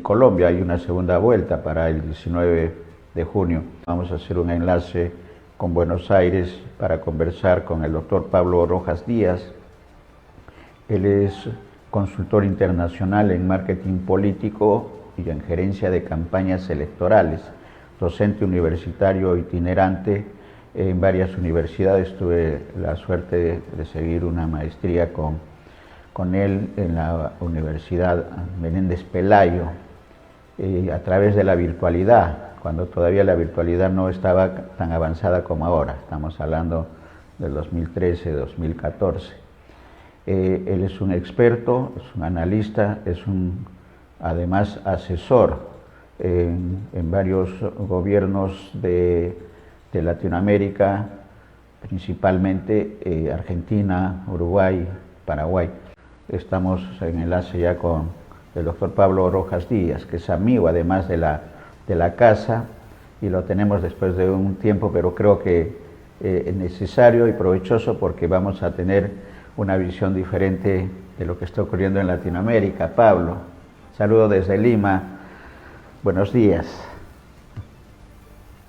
Colombia. Hay una segunda vuelta para el 19 de junio. Vamos a hacer un enlace con Buenos Aires para conversar con el doctor Pablo Rojas Díaz. Él es consultor internacional en marketing político y en gerencia de campañas electorales, docente universitario itinerante en varias universidades. Tuve la suerte de seguir una maestría con él en la Universidad Menéndez Pelayo, a través de la virtualidad, cuando todavía la virtualidad no estaba tan avanzada como ahora. Estamos hablando del 2013, 2014. Él es un experto, es un analista, es además asesor en varios gobiernos de Latinoamérica, principalmente Argentina, Uruguay, Paraguay. Estamos en enlace ya con el doctor Pablo Rojas Díaz, que es amigo además de la casa, y lo tenemos después de un tiempo, pero creo que es necesario y provechoso porque vamos a tener una visión diferente de lo que está ocurriendo en Latinoamérica. Pablo, saludo desde Lima. Buenos días.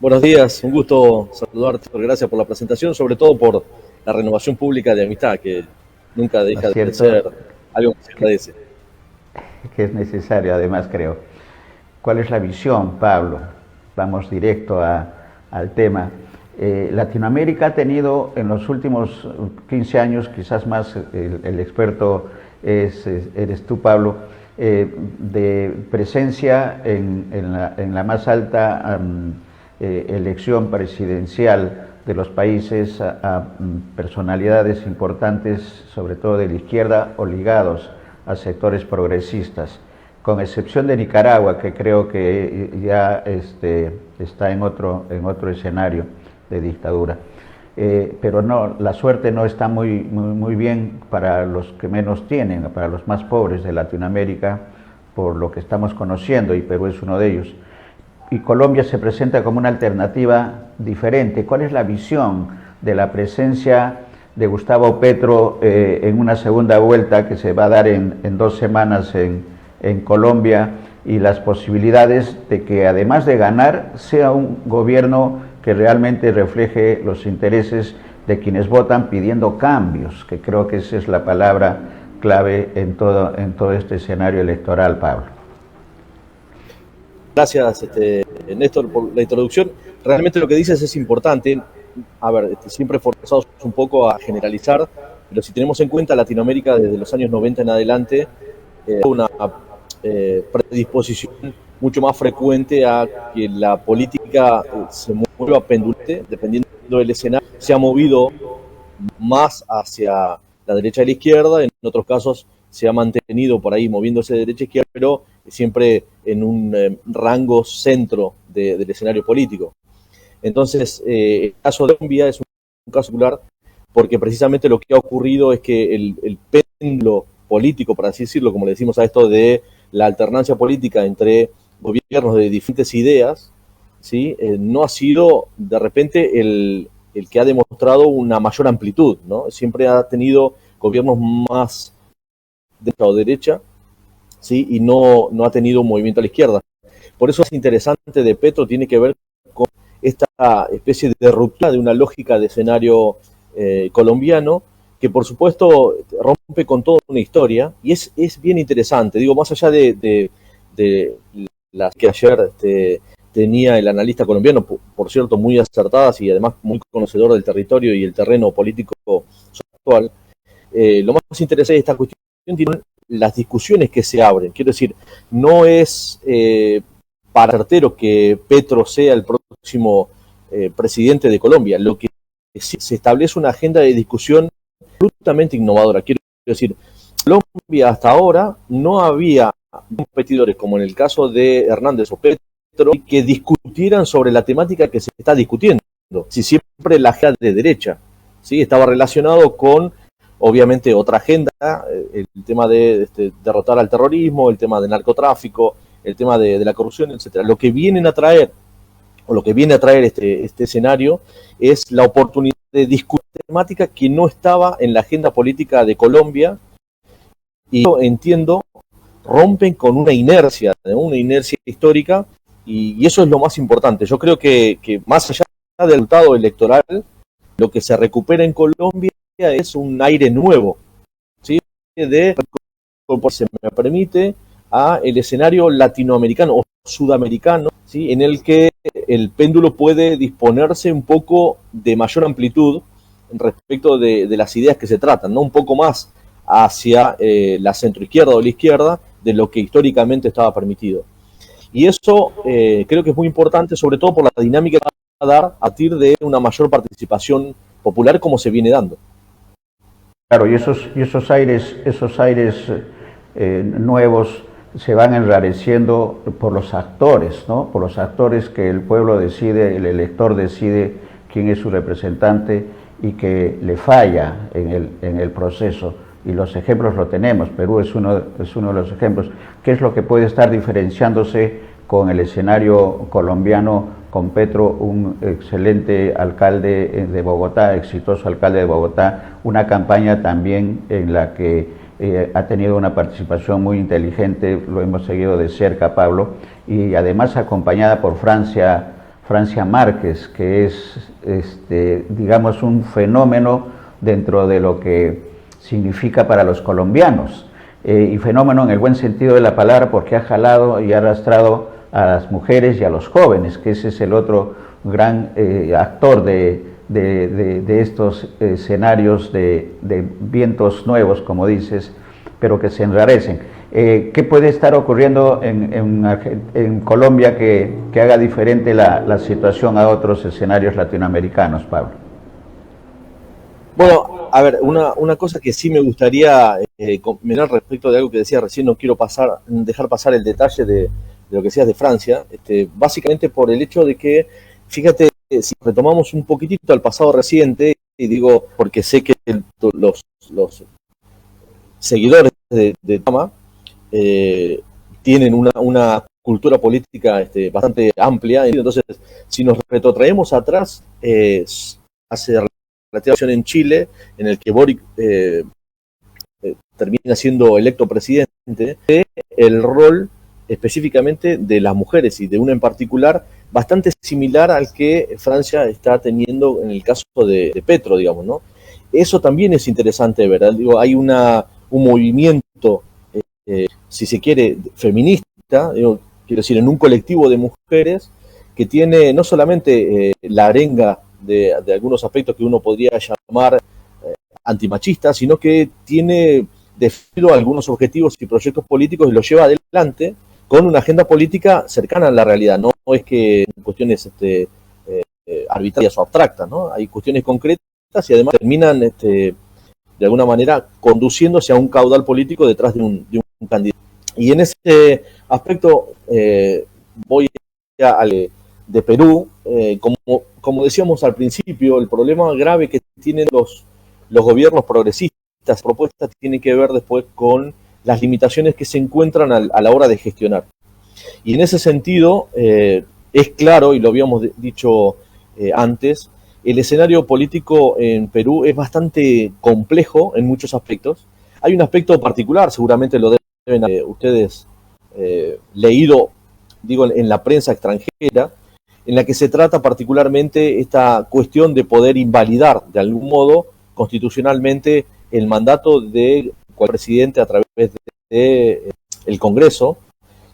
Buenos días, un gusto saludarte. Gracias por la presentación, sobre todo por la renovación pública de amistad, que nunca deja de ser algo que se agradece. Que es necesario, además, creo. ¿Cuál es la visión, Pablo? Vamos directo al tema. Latinoamérica ha tenido en los últimos 15 años, quizás más, el experto eres tú, Pablo, de presencia en la más alta elección presidencial de los países a personalidades importantes, sobre todo de la izquierda, o ligados a sectores progresistas, con excepción de Nicaragua, que creo que ya está en otro escenario de dictadura. Pero no, la suerte no está muy bien para los que menos tienen, para los más pobres de Latinoamérica, por lo que estamos conociendo, y Perú es uno de ellos. Y Colombia se presenta como una alternativa diferente. ¿Cuál es la visión de la presencia de Gustavo Petro en una segunda vuelta que se va a dar en 2 semanas en Colombia, y las posibilidades de que, además de ganar, sea un gobierno que realmente refleje los intereses de quienes votan pidiendo cambios, que creo que esa es la palabra clave en todo este escenario electoral, Pablo? Gracias, Néstor, por la introducción. Realmente lo que dices es importante. A ver, siempre forzados un poco a generalizar, pero si tenemos en cuenta Latinoamérica desde los años 90 en adelante, una predisposición mucho más frecuente a que la política se mueva pendulante, dependiendo del escenario, se ha movido más hacia la derecha y la izquierda. En otros casos se ha mantenido por ahí moviéndose de derecha a izquierda, pero siempre en un rango centro del escenario político. Entonces, el caso de Colombia es un caso particular porque precisamente lo que ha ocurrido es que el péndulo político, por así decirlo, como le decimos a esto de la alternancia política entre gobiernos de diferentes ideas, ¿sí? No ha sido de repente el que ha demostrado una mayor amplitud, ¿no? Siempre ha tenido gobiernos más de derecha, ¿sí? Y no ha tenido un movimiento a la izquierda. Por eso es interesante de Petro, tiene que ver con esta especie de ruptura de una lógica de escenario colombiano, que por supuesto rompe con toda una historia, y es bien interesante. Digo, más allá de las que ayer tenía el analista colombiano, por cierto, muy acertadas y además muy conocedor del territorio y el terreno político actual, lo más interesante de esta cuestión tiene las discusiones que se abren. Quiero decir, no es para certero que Petro sea el próximo presidente de Colombia. Lo que se establece una agenda de discusión absolutamente innovadora. Quiero decir, Colombia hasta ahora no había competidores como en el caso de Hernández o Petro que discutieran sobre la temática que se está discutiendo. Si siempre la agenda de derecha, ¿sí? Estaba relacionado con, obviamente, otra agenda, el tema de derrotar al terrorismo, el tema del narcotráfico, el tema de la corrupción, etcétera. Lo que vienen a traer, o lo que viene a traer este escenario, es la oportunidad de discutir temática que no estaba en la agenda política de Colombia, y yo entiendo rompen con una inercia, ¿no? Una inercia histórica, y eso es lo más importante. Yo creo que más allá del resultado electoral, lo que se recupera en Colombia es un aire nuevo, ¿sí? De, se me permite, a el escenario latinoamericano o sudamericano, ¿sí? En el que el péndulo puede disponerse un poco de mayor amplitud respecto de las ideas que se tratan, ¿no? Un poco más hacia la centroizquierda o la izquierda de lo que históricamente estaba permitido. Y eso creo que es muy importante, sobre todo por la dinámica que va a dar a partir de una mayor participación popular como se viene dando. Claro, y esos aires nuevos se van enrareciendo por los actores, ¿no? Por los actores que el pueblo decide, el elector decide quién es su representante y que le falla en el proceso. Y los ejemplos lo tenemos, Perú es uno de los ejemplos. ¿Qué es lo que puede estar diferenciándose con el escenario colombiano, con Petro, un excelente alcalde de Bogotá, exitoso alcalde de Bogotá, una campaña también en la que ha tenido una participación muy inteligente, lo hemos seguido de cerca, Pablo, y además acompañada por Francia Márquez, que es, digamos, un fenómeno dentro de lo que significa para los colombianos, y fenómeno en el buen sentido de la palabra, porque ha jalado y ha arrastrado a las mujeres y a los jóvenes, que ese es el otro gran actor de estos escenarios de vientos nuevos, como dices, pero que se enrarecen. ¿Qué puede estar ocurriendo en Colombia que haga diferente la situación a otros escenarios latinoamericanos, Pablo? Bueno, a ver, una cosa que sí me gustaría comentar respecto de algo que decía recién, no quiero dejar pasar el detalle de lo que decías de Francia, básicamente por el hecho de que, fíjate, si retomamos un poquitito al pasado reciente, y digo porque sé que los seguidores de Tama tienen una cultura política bastante amplia, entonces si nos retrotraemos atrás, hace relativa en Chile, en el que Boric termina siendo electo presidente, el rol específicamente de las mujeres y de una en particular bastante similar al que Francia está teniendo en el caso de Petro, digamos, ¿no? Eso también es interesante, ¿verdad? Digo, hay un movimiento, si se quiere, feminista, quiero decir, en un colectivo de mujeres que tiene no solamente la arenga de algunos aspectos que uno podría llamar antimachistas, sino que tiene definido algunos objetivos y proyectos políticos y los lleva adelante con una agenda política cercana a la realidad. No es que en cuestiones arbitrarias o abstractas, ¿no? Hay cuestiones concretas y además terminan de alguna manera conduciéndose a un caudal político detrás de un candidato. Y en ese aspecto voy al de Perú. Como decíamos al principio, el problema grave que tienen los gobiernos progresistas, propuestas, tiene que ver después con las limitaciones que se encuentran a la hora de gestionar. Y en ese sentido, es claro, y lo habíamos dicho antes, el escenario político en Perú es bastante complejo en muchos aspectos. Hay un aspecto particular, seguramente lo deben ustedes leído, digo, en la prensa extranjera, en la que se trata particularmente esta cuestión de poder invalidar de algún modo constitucionalmente el mandato de cualquier presidente a través de el Congreso,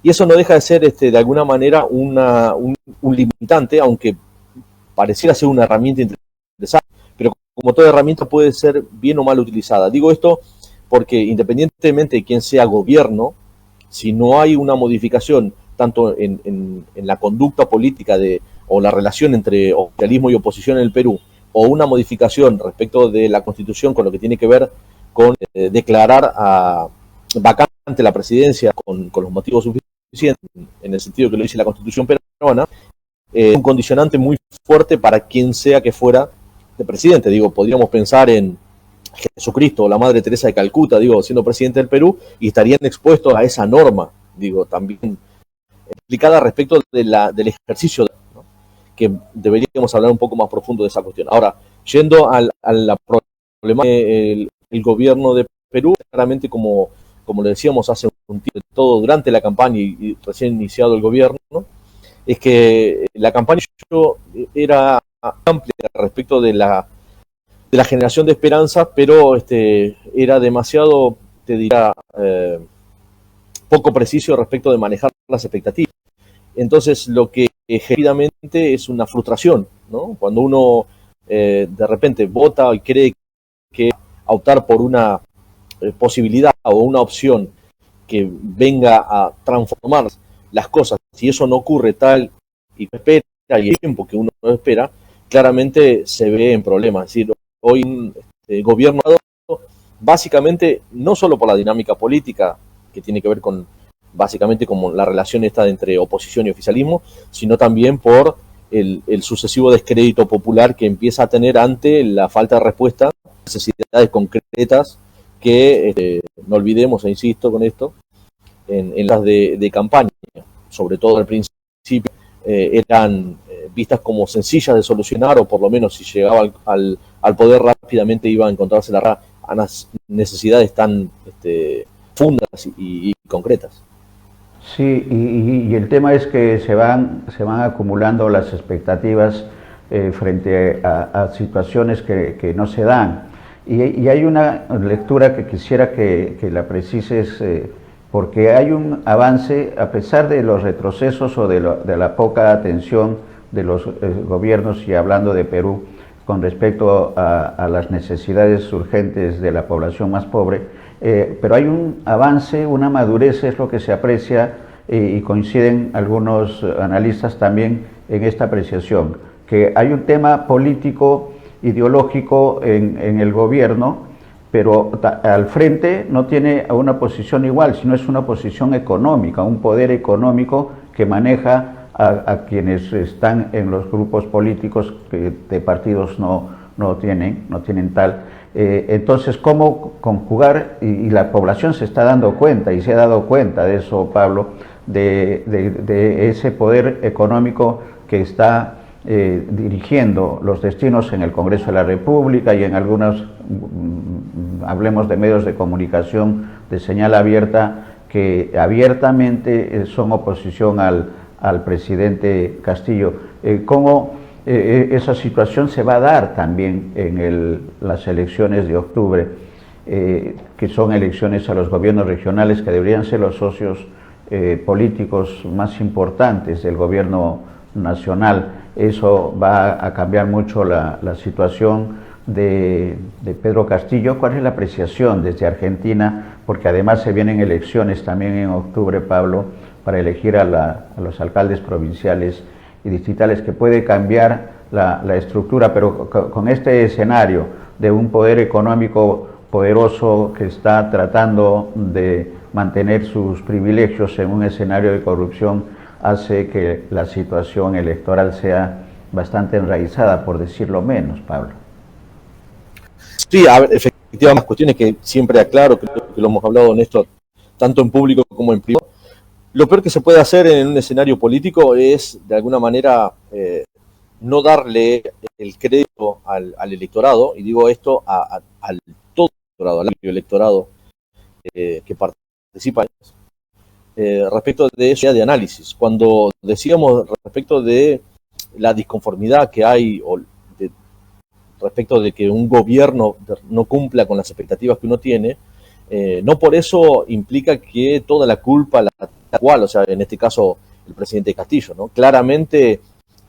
y eso no deja de ser de alguna manera un limitante, aunque pareciera ser una herramienta interesante, pero como toda herramienta puede ser bien o mal utilizada. Digo esto porque independientemente de quién sea gobierno, si no hay una modificación tanto en la conducta política o la relación entre oficialismo y oposición en el Perú, o una modificación respecto de la Constitución con lo que tiene que ver con declarar vacante la presidencia con los motivos suficientes, en el sentido que lo dice la Constitución peruana, un condicionante muy fuerte para quien sea que fuera de presidente. Digo, podríamos pensar en Jesucristo o la Madre Teresa de Calcuta, digo, siendo presidente del Perú, y estarían expuestos a esa norma, digo, también explicada respecto del ejercicio, ¿no? Que deberíamos hablar un poco más profundo de esa cuestión. Ahora, yendo a la problemática del gobierno de Perú, claramente, como le decíamos hace un tiempo, todo durante la campaña y recién iniciado el gobierno, ¿no? Es que la campaña era amplia respecto de la generación de esperanza, pero era demasiado, te diría, poco preciso respecto de manejar las expectativas. Entonces, lo que genuinamente es una frustración, ¿no? Cuando uno de repente vota y cree que optar por una posibilidad o una opción que venga a transformar las cosas, si eso no ocurre tal y espera y el tiempo que uno espera, claramente se ve en problemas. Es decir, hoy el gobierno básicamente no solo por la dinámica política que tiene que ver con básicamente como la relación esta entre oposición y oficialismo, sino también por el sucesivo descrédito popular que empieza a tener ante la falta de respuesta a necesidades concretas que, no olvidemos, e insisto con esto, en las de campaña, sobre todo al principio, eran vistas como sencillas de solucionar, o por lo menos si llegaba al poder rápidamente iba a encontrarse a las necesidades tan fundas y concretas. Sí, y el tema es que se van acumulando las expectativas frente a situaciones que no se dan. Y hay una lectura que quisiera que la precises, porque hay un avance, a pesar de los retrocesos o de la poca atención de los gobiernos, y hablando de Perú, con respecto a las necesidades urgentes de la población más pobre, pero hay un avance, una madurez, es lo que se aprecia, y coinciden algunos analistas también en esta apreciación, que hay un tema político, ideológico en el gobierno, pero al frente no tiene una posición igual, sino es una posición económica, un poder económico que maneja a quienes están en los grupos políticos que de partidos no tienen tal. Entonces, ¿cómo conjugar? Y la población se está dando cuenta, y se ha dado cuenta de eso, Pablo, de ese poder económico que está dirigiendo los destinos en el Congreso de la República y en algunos, hablemos de medios de comunicación de señal abierta, que abiertamente son oposición al presidente Castillo. ¿Cómo esa situación se va a dar también en las elecciones de octubre, que son elecciones a los gobiernos regionales, que deberían ser los socios políticos más importantes del gobierno nacional? Eso va a cambiar mucho la situación de Pedro Castillo. ¿Cuál es la apreciación desde Argentina? Porque además se vienen elecciones también en octubre, Pablo, para elegir a los alcaldes provinciales y distritales, que puede cambiar la estructura, pero con este escenario de un poder económico poderoso que está tratando de mantener sus privilegios en un escenario de corrupción, hace que la situación electoral sea bastante enraizada, por decirlo menos, Pablo. Sí, a ver, efectivamente, las cuestiones que siempre aclaro, creo que lo hemos hablado, Néstor, tanto en público como en privado. Lo peor que se puede hacer en un escenario político es, de alguna manera, no darle el crédito al electorado, y digo esto al todo electorado, al amplio electorado que participa respecto de eso de análisis. Cuando decíamos respecto de la disconformidad que hay o respecto de que un gobierno no cumpla con las expectativas que uno tiene, no por eso implica que toda la culpa la cual, o sea, en este caso el presidente Castillo, ¿no? Claramente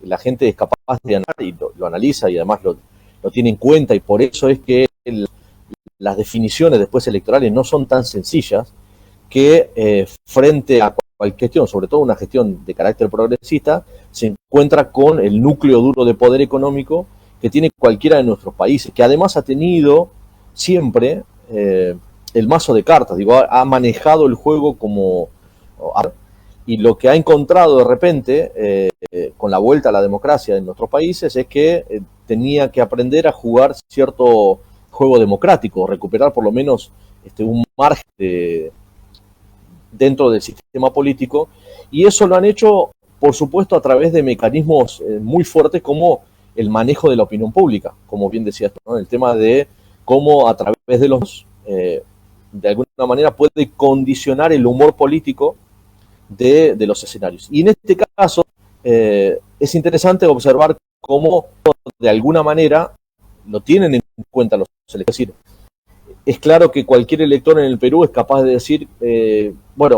la gente es capaz de analizar y lo analiza, y además lo tiene en cuenta, y por eso es que las definiciones después electorales no son tan sencillas, que frente a cualquier gestión, sobre todo una gestión de carácter progresista, se encuentra con el núcleo duro de poder económico que tiene cualquiera de nuestros países, que además ha tenido siempre el mazo de cartas, digo, ha manejado el juego como... Y lo que ha encontrado de repente con la vuelta a la democracia en nuestros países es que tenía que aprender a jugar cierto juego democrático, recuperar por lo menos un margen dentro del sistema político, y eso lo han hecho, por supuesto, a través de mecanismos muy fuertes como el manejo de la opinión pública, como bien decías, ¿no? El tema de cómo a través de los de alguna manera puede condicionar el humor político de los escenarios. Y en este caso es interesante observar cómo de alguna manera lo tienen en cuenta los electores. Es decir, es claro que cualquier elector en el Perú es capaz de decir, bueno,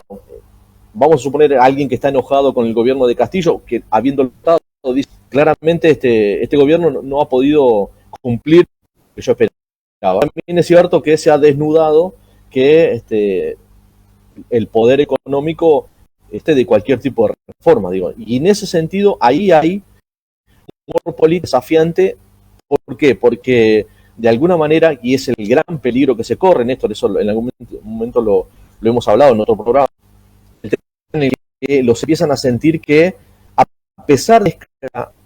vamos a suponer a alguien que está enojado con el gobierno de Castillo, que habiendo votado, dice claramente este gobierno no ha podido cumplir lo que yo esperaba. También es cierto que se ha desnudado que el poder económico de cualquier tipo de reforma, digo. Y en ese sentido, ahí hay un humor político desafiante. ¿Por qué? Porque de alguna manera, y es el gran peligro que se corre, Néstor, eso en algún momento lo hemos hablado en otro programa, el tema en el que los empiezan a sentir que, a pesar de que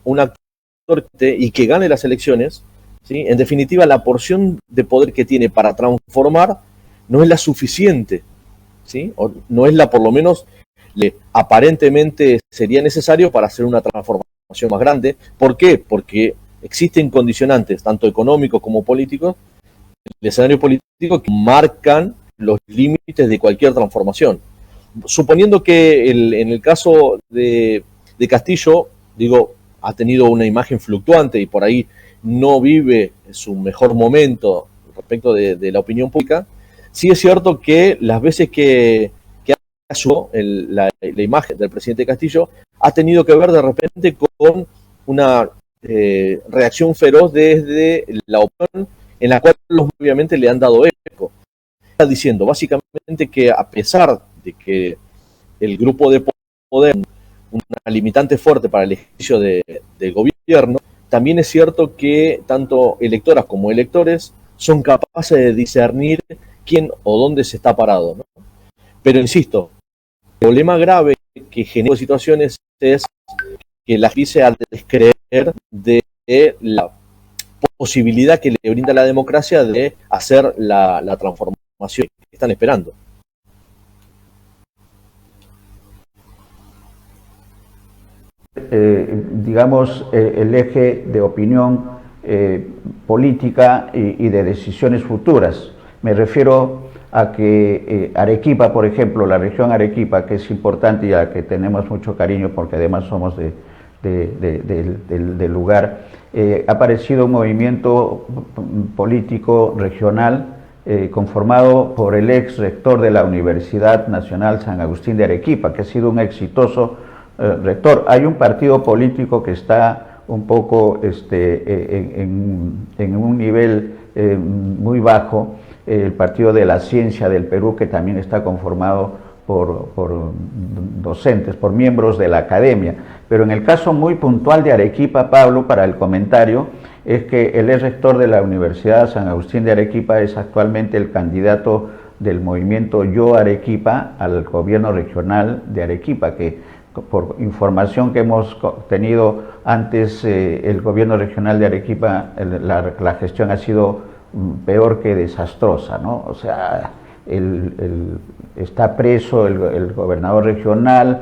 un actor y que gane las elecciones, ¿sí? En definitiva, la porción de poder que tiene para transformar no es la suficiente, ¿sí? O no es la, por lo menos, aparentemente sería necesario para hacer una transformación más grande. ¿Por qué? Porque existen condicionantes, tanto económicos como políticos, en el escenario político que marcan los límites de cualquier transformación. Suponiendo que en el caso de Castillo, digo, ha tenido una imagen fluctuante y por ahí no vive su mejor momento respecto de la opinión pública, sí es cierto que las veces que asumió la imagen del presidente Castillo ha tenido que ver de repente con una reacción feroz desde la opinión, en la cual obviamente le han dado eco. Está diciendo básicamente que a pesar de que el grupo de poder una limitante fuerte para el ejercicio del gobierno, también es cierto que tanto electoras como electores son capaces de discernir quién o dónde se está parado, ¿no? Pero insisto, el problema grave que genera situaciones es que la gente se ha de descreer de la posibilidad que le brinda la democracia de hacer la transformación que están esperando. Digamos, el eje de opinión política y de decisiones futuras. Me refiero a que Arequipa, por ejemplo, la región Arequipa, que es importante y a la que tenemos mucho cariño porque además somos del lugar, ha aparecido un movimiento político regional conformado por el ex rector de la Universidad Nacional San Agustín de Arequipa, que ha sido un exitoso rector. Hay un partido político que está un poco en un nivel muy bajo, el Partido de la Ciencia del Perú, que también está conformado por docentes, por miembros de la academia. Pero en el caso muy puntual de Arequipa, Pablo, para el comentario, es que el ex rector de la Universidad San Agustín de Arequipa es actualmente el candidato del movimiento Yo Arequipa al gobierno regional de Arequipa, que por información que hemos tenido antes, el gobierno regional de Arequipa, la gestión ha sido peor que desastrosa, ¿no? O sea, está preso el gobernador regional,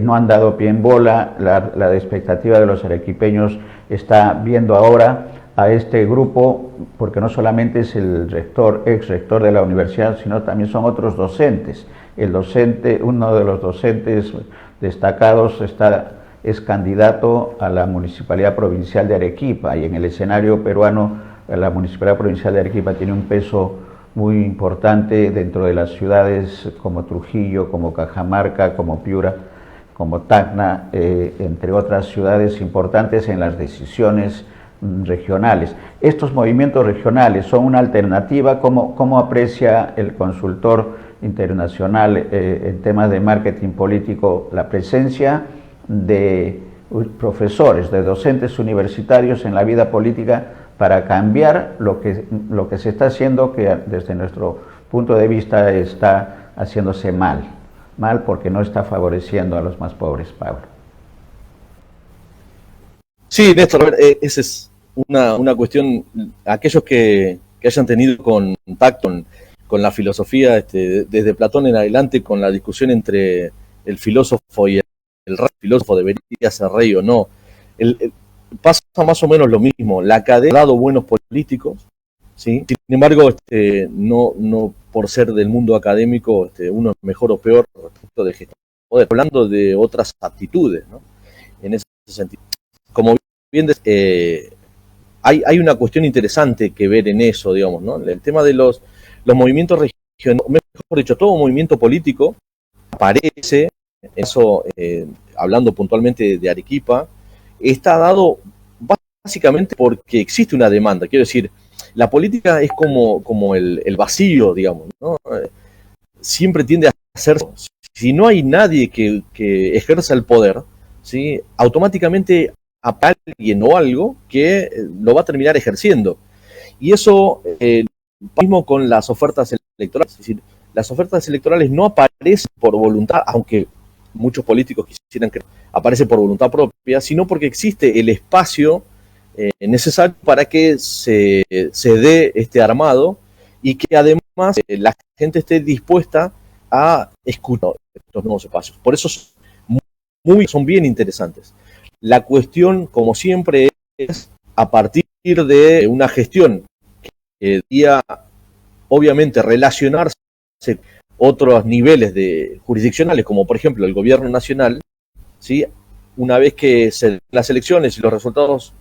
no han dado pie en bola, la expectativa de los arequipeños está viendo ahora a este grupo, porque no solamente es el rector, ex rector de la universidad, sino también son otros docentes. Uno de los docentes destacados es candidato a la Municipalidad Provincial de Arequipa, y en el escenario peruano la Municipalidad Provincial de Arequipa tiene un peso muy importante dentro de las ciudades como Trujillo, como Cajamarca, como Piura, como Tacna, entre otras ciudades importantes en las decisiones regionales. Estos movimientos regionales son una alternativa. ¿Cómo aprecia el consultor internacional en temas de marketing político la presencia de profesores, de docentes universitarios en la vida política para cambiar lo que se está haciendo, que desde nuestro punto de vista está haciéndose mal porque no está favoreciendo a los más pobres, Pablo? Sí, Néstor, a ver, esa es una cuestión. Aquellos que hayan tenido contacto con la filosofía desde Platón en adelante, con la discusión entre el filósofo y el filósofo, debería ser rey o no, pasa más o menos lo mismo. La academia ha dado buenos políticos, ¿sí? Sin embargo, no por ser del mundo académico, uno es mejor o peor respecto de gestión de poder, hablando de otras actitudes, ¿no? En ese sentido. Como bien hay una cuestión interesante que ver en eso, digamos, ¿no? El tema de los movimientos regionales, mejor dicho, todo movimiento político aparece, eso, hablando puntualmente de Arequipa, está dado básicamente porque existe una demanda. Quiero decir, la política es como el vacío, digamos, ¿no? Siempre tiende a ser, si no hay nadie que ejerza el poder, ¿sí? Automáticamente a alguien o algo que lo va a terminar ejerciendo. Y eso, mismo con las ofertas electorales. Es decir, las ofertas electorales no aparecen por voluntad, aunque muchos políticos quisieran que aparece por voluntad propia, sino porque existe el espacio necesario para que se dé este armado y que además la gente esté dispuesta a escuchar estos nuevos espacios. Por eso son bien interesantes. La cuestión, como siempre, es a partir de una gestión que debía, obviamente, relacionarse con otros niveles jurisdiccionales, como por ejemplo el gobierno nacional, ¿sí? Una vez que se den las elecciones y los resultados,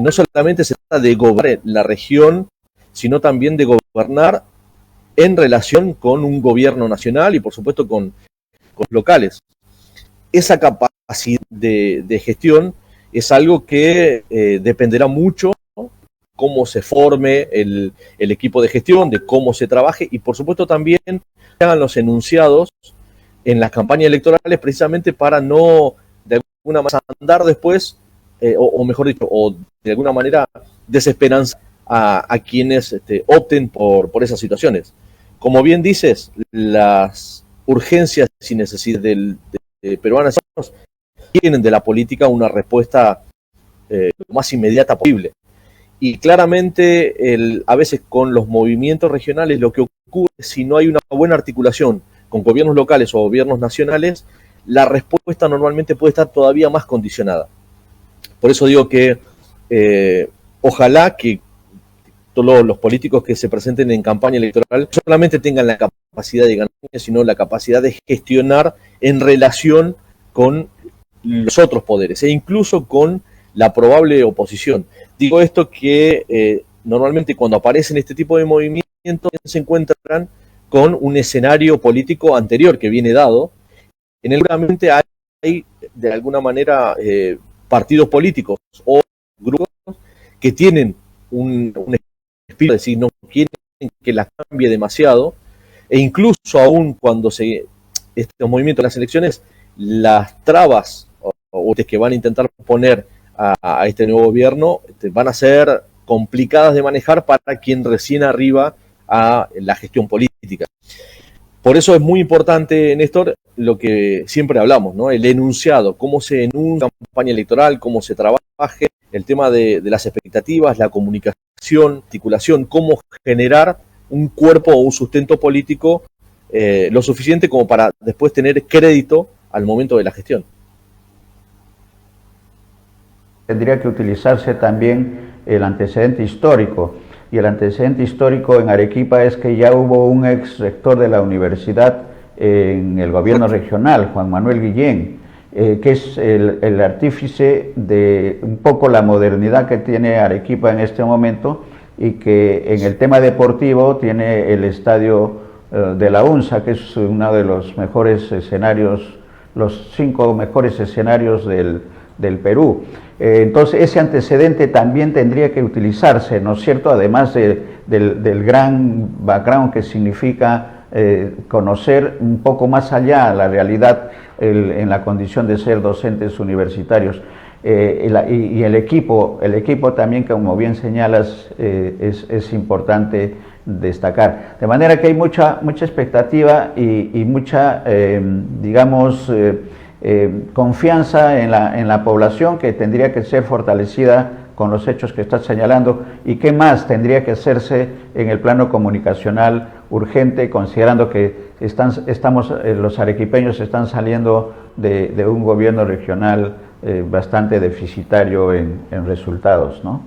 no solamente se trata de gobernar la región, sino también de gobernar en relación con un gobierno nacional y por supuesto con locales. Esa capacidad de gestión es algo que dependerá mucho cómo se forme el equipo de gestión, de cómo se trabaje y por supuesto también hagan los enunciados en las campañas electorales precisamente para no de alguna manera andar después o mejor dicho, o de alguna manera desesperanzar a quienes opten por esas situaciones. Como bien dices, las urgencias y necesidades de peruanas tienen de la política una respuesta lo más inmediata posible. Y claramente, a veces con los movimientos regionales, lo que ocurre es si no hay una buena articulación con gobiernos locales o gobiernos nacionales, la respuesta normalmente puede estar todavía más condicionada. Por eso digo que ojalá que todos los políticos que se presenten en campaña electoral no solamente tengan la capacidad de ganar, sino la capacidad de gestionar en relación con los otros poderes e incluso con la probable oposición. Digo esto que normalmente cuando aparecen este tipo de movimientos se encuentran con un escenario político anterior que viene dado, en el que realmente hay de alguna manera partidos políticos o grupos que tienen un espíritu de decir no quieren que la cambie demasiado e incluso aún cuando estos movimientos de las elecciones, las trabas o que van a intentar poner a este nuevo gobierno van a ser complicadas de manejar para quien recién arriba a la gestión política. Por eso es muy importante, Néstor, lo que siempre hablamos, ¿no? El enunciado, cómo se enuncia una campaña electoral, cómo se trabaje, el tema de las expectativas, la comunicación, articulación, cómo generar un cuerpo o un sustento político lo suficiente como para después tener crédito al momento de la gestión. Tendría que utilizarse también el antecedente histórico, y el antecedente histórico en Arequipa es que ya hubo un ex rector de la universidad en el gobierno regional, Juan Manuel Guillén, que es el artífice de un poco la modernidad que tiene Arequipa en este momento, y que en el tema deportivo tiene el estadio de la UNSA, que es uno de los mejores escenarios, los 5 mejores escenarios del Perú. Entonces ese antecedente también tendría que utilizarse, ¿no es cierto? Además del gran background que significa conocer un poco más allá la realidad en la condición de ser docentes universitarios. Y el equipo también, como bien señalas, es importante destacar. De manera que hay mucha expectativa y mucha, digamos, confianza en la población, que tendría que ser fortalecida con los hechos que estás señalando. ¿Y qué más tendría que hacerse en el plano comunicacional urgente, considerando que los arequipeños están saliendo de un gobierno regional bastante deficitario en resultados, ¿no?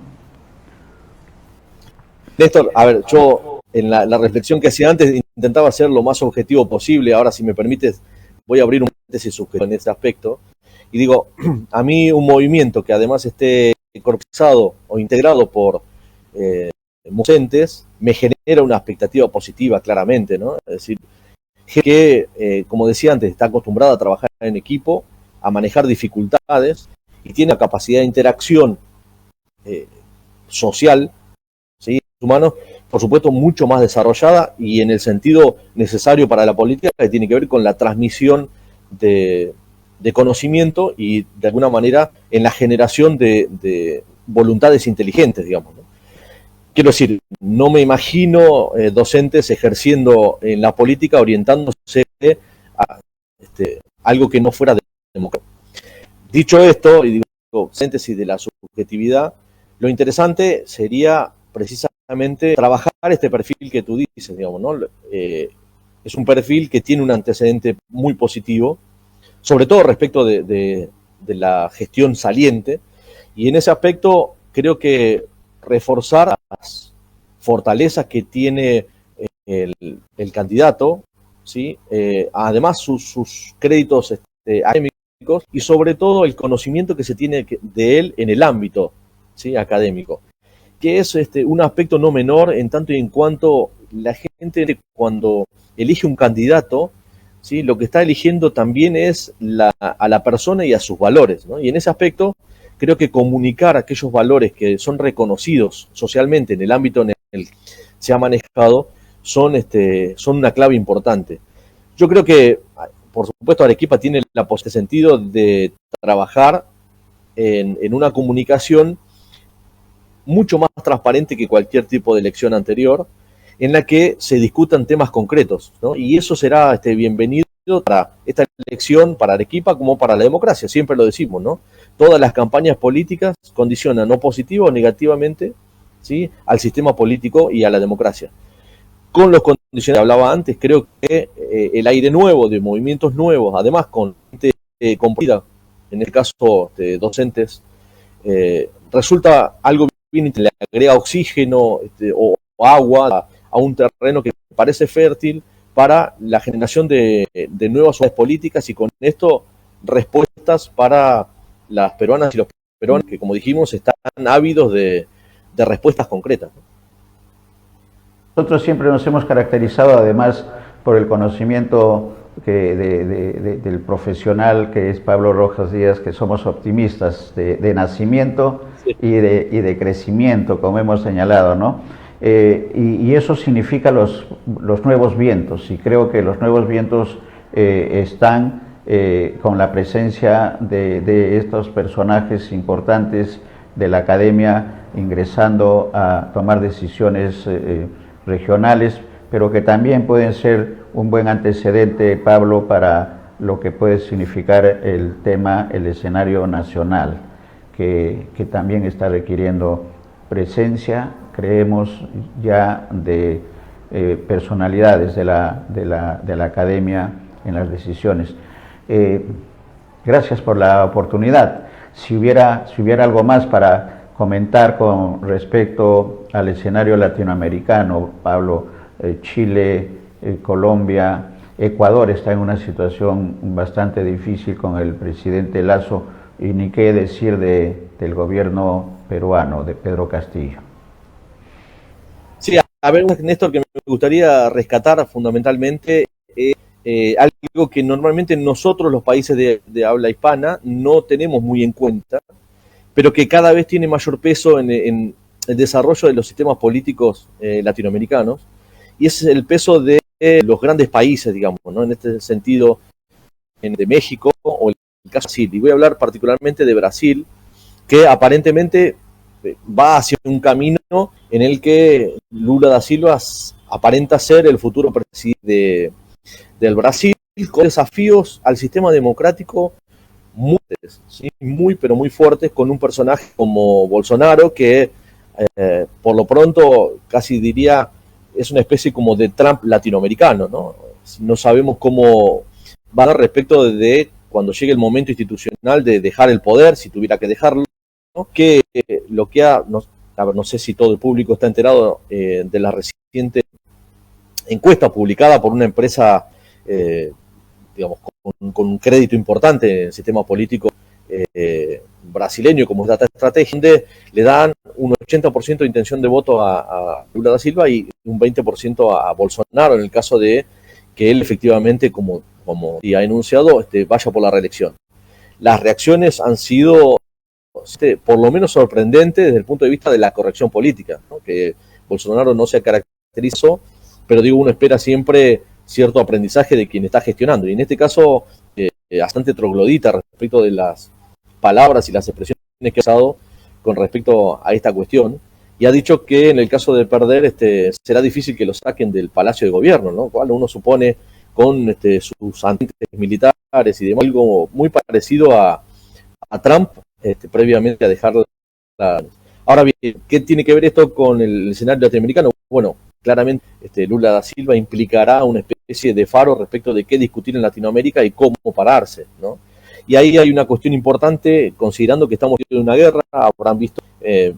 Néstor, a ver, yo en la reflexión que hacía antes intentaba ser lo más objetivo posible. Ahora, si me permites, voy a abrir un paréntesis en este aspecto. Y digo, a mí un movimiento que además esté incorporado o integrado por docentes me genera una expectativa positiva, claramente, ¿no? Es decir, que, como decía antes, está acostumbrada a trabajar en equipo, a manejar dificultades y tiene la capacidad de interacción social, ¿sí? Humanos, por supuesto, mucho más desarrollada y en el sentido necesario para la política, que tiene que ver con la transmisión de conocimiento y, de alguna manera, en la generación de voluntades inteligentes, digamos, ¿no? Quiero decir, no me imagino docentes ejerciendo en la política orientándose a algo que no fuera democrático. Dicho esto, y digo, síntesis de la subjetividad, lo interesante sería precisamente trabajar este perfil que tú dices, digamos, ¿no? Es un perfil que tiene un antecedente muy positivo, sobre todo respecto de la gestión saliente, y en ese aspecto creo que reforzar las fortalezas que tiene el candidato, ¿sí? Además sus créditos académicos y sobre todo el conocimiento que se tiene de él en el ámbito, ¿sí? Académico, que es un aspecto no menor en tanto y en cuanto la gente cuando elige un candidato, ¿sí? Lo que está eligiendo también es a la persona y a sus valores, ¿no? Y en ese aspecto creo que comunicar aquellos valores que son reconocidos socialmente en el ámbito en el que se ha manejado son una clave importante. Yo creo que, por supuesto, Arequipa tiene la posibilidad sentido de trabajar en una comunicación mucho más transparente que cualquier tipo de elección anterior, en la que se discutan temas concretos, ¿no? Y eso será bienvenido para esta elección, para Arequipa, como para la democracia, siempre lo decimos, ¿no? Todas las campañas políticas condicionan o positivo o negativamente, ¿sí? Al sistema político y a la democracia. Con los condiciones que hablaba antes, creo que el aire nuevo, de movimientos nuevos, además con gente comprometida, en el caso de docentes, resulta algo bien, le agrega oxígeno o agua a un terreno que parece fértil para la generación de nuevas políticas y con esto respuestas para las peruanas y los peruanos que, como dijimos, están ávidos de respuestas concretas, ¿no? Nosotros siempre nos hemos caracterizado además por el conocimiento del profesional que es Pablo Rojas Díaz, que somos optimistas de nacimiento y de crecimiento, como hemos señalado, ¿no? Y eso significa los nuevos vientos, y creo que los nuevos vientos están con la presencia de estos personajes importantes de la academia ingresando a tomar decisiones regionales, pero que también pueden ser un buen antecedente, Pablo, para lo que puede significar el escenario nacional, que también está requiriendo presencia, creemos, ya de personalidades de la academia en las decisiones. Gracias por la oportunidad. Si hubiera algo más para comentar con respecto al escenario latinoamericano, Pablo, Chile, Colombia, Ecuador está en una situación bastante difícil con el presidente Lasso, y ni qué decir del gobierno peruano, de Pedro Castillo. Sí, a ver, Néstor, que me gustaría rescatar fundamentalmente algo que normalmente nosotros, los países de habla hispana, no tenemos muy en cuenta, pero que cada vez tiene mayor peso en el desarrollo de los sistemas políticos latinoamericanos, y es el peso de los grandes países, digamos, ¿no? En este sentido, de México o el caso de Brasil. Y voy a hablar particularmente de Brasil, que aparentemente va hacia un camino en el que Lula da Silva aparenta ser el futuro presidente del Brasil, con desafíos al sistema democrático muy fuertes, ¿sí? Pero muy fuertes, con un personaje como Bolsonaro que por lo pronto casi diría es una especie como de Trump latinoamericano, ¿no? No sabemos cómo va a dar respecto de cuando llegue el momento institucional de dejar el poder, si tuviera que dejarlo, ¿no? Que lo que no sé si todo el público está enterado de las recientes encuesta publicada por una empresa, digamos, con un crédito importante en el sistema político brasileño como es Data Strategy, donde le dan un 80% de intención de voto a Lula da Silva y un 20% a Bolsonaro en el caso de que él efectivamente, como ha enunciado, vaya por la reelección. Las reacciones han sido por lo menos sorprendentes desde el punto de vista de la corrección política, ¿no? Que Bolsonaro no se caracterizó, pero digo, uno espera siempre cierto aprendizaje de quien está gestionando, y en este caso bastante troglodita respecto de las palabras y las expresiones que ha usado con respecto a esta cuestión, y ha dicho que en el caso de perder será difícil que lo saquen del Palacio de Gobierno, ¿no? Cual uno supone con sus antecedentes militares y demás, algo muy parecido a Trump previamente a dejar la... Ahora bien, ¿qué tiene que ver esto con el escenario latinoamericano? Bueno, claramente Lula da Silva implicará una especie de faro respecto de qué discutir en Latinoamérica y cómo pararse, ¿no? Y ahí hay una cuestión importante, considerando que estamos en una guerra, habrán visto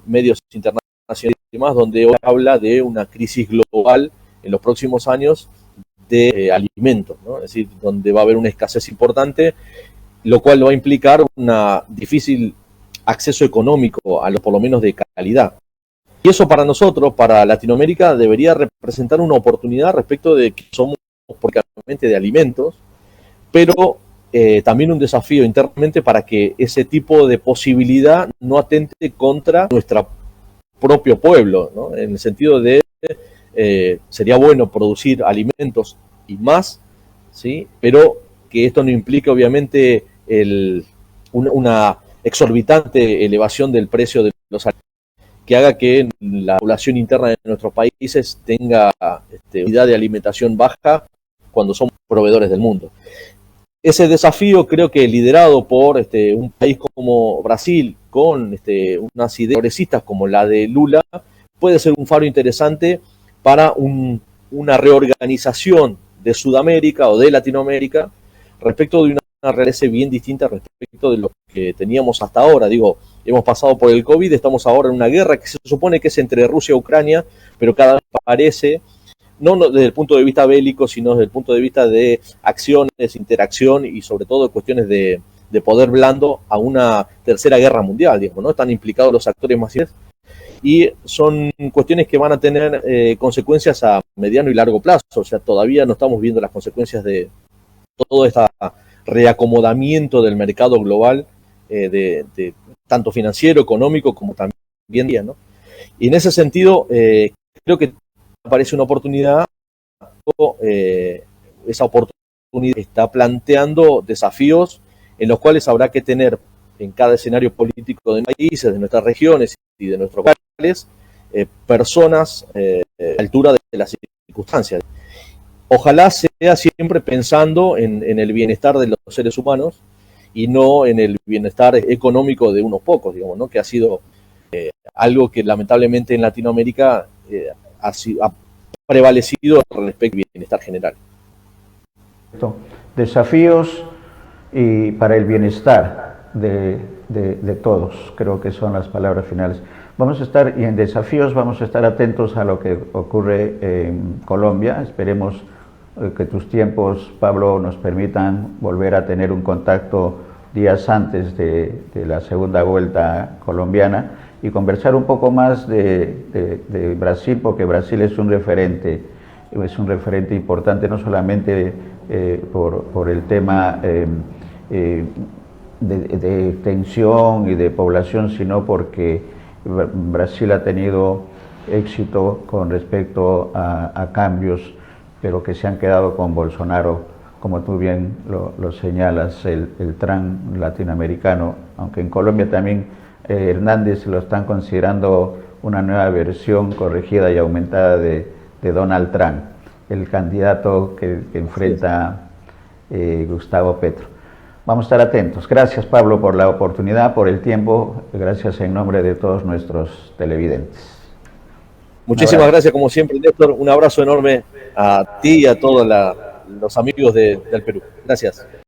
medios internacionales y demás, donde hoy habla de una crisis global en los próximos años de alimentos, ¿no? Es decir, donde va a haber una escasez importante, lo cual va a implicar un difícil acceso económico a lo por lo menos de calidad. Y eso para nosotros, para Latinoamérica, debería representar una oportunidad respecto de que somos prácticamente de alimentos, pero también un desafío internamente para que ese tipo de posibilidad no atente contra nuestro propio pueblo, ¿no? En el sentido de sería bueno producir alimentos y más, ¿sí? Pero que esto no implique obviamente una exorbitante elevación del precio de los alimentos, que haga que la población interna de nuestros países tenga unidad de alimentación baja cuando somos proveedores del mundo. Ese desafío creo que liderado por un país como Brasil, con unas ideas progresistas como la de Lula, puede ser un faro interesante para una reorganización de Sudamérica o de Latinoamérica respecto de una realidad bien distinta respecto de lo que teníamos hasta ahora. Digo, hemos pasado por el COVID, estamos ahora en una guerra que se supone que es entre Rusia y Ucrania, pero cada vez parece, no desde el punto de vista bélico, sino desde el punto de vista de acciones, interacción y sobre todo cuestiones de poder blando, a una tercera guerra mundial, digamos, ¿no? Están implicados los actores más y son cuestiones que van a tener consecuencias a mediano y largo plazo. O sea, todavía no estamos viendo las consecuencias de todo este reacomodamiento del mercado global, de tanto financiero, económico, como también, ¿no? Y en ese sentido, creo que aparece una oportunidad, esa oportunidad está planteando desafíos en los cuales habrá que tener en cada escenario político de países, de nuestras regiones y de nuestros países, personas a la altura de las circunstancias. Ojalá sea siempre pensando en el bienestar de los seres humanos y no en el bienestar económico de unos pocos, ¿no? Que ha sido algo que lamentablemente en Latinoamérica ha prevalecido respecto al bienestar general. Desafíos y para el bienestar de todos, creo que son las palabras finales. Vamos a estar, y en desafíos vamos a estar atentos a lo que ocurre en Colombia. Esperemos que tus tiempos, Pablo, nos permitan volver a tener un contacto días antes de la segunda vuelta colombiana y conversar un poco más de Brasil, porque Brasil es un referente importante, no solamente por el tema de tensión y de población, sino porque Brasil ha tenido éxito con respecto a cambios, pero que se han quedado con Bolsonaro, como tú bien lo señalas, el Trump latinoamericano, aunque en Colombia también Hernández lo están considerando una nueva versión corregida y aumentada de Donald Trump, el candidato que enfrenta Gustavo Petro. Vamos a estar atentos. Gracias, Pablo, por la oportunidad, por el tiempo. Gracias en nombre de todos nuestros televidentes. Muchísimas gracias, como siempre, Néstor. Un abrazo enorme a ti y a todos los amigos del Perú. Gracias.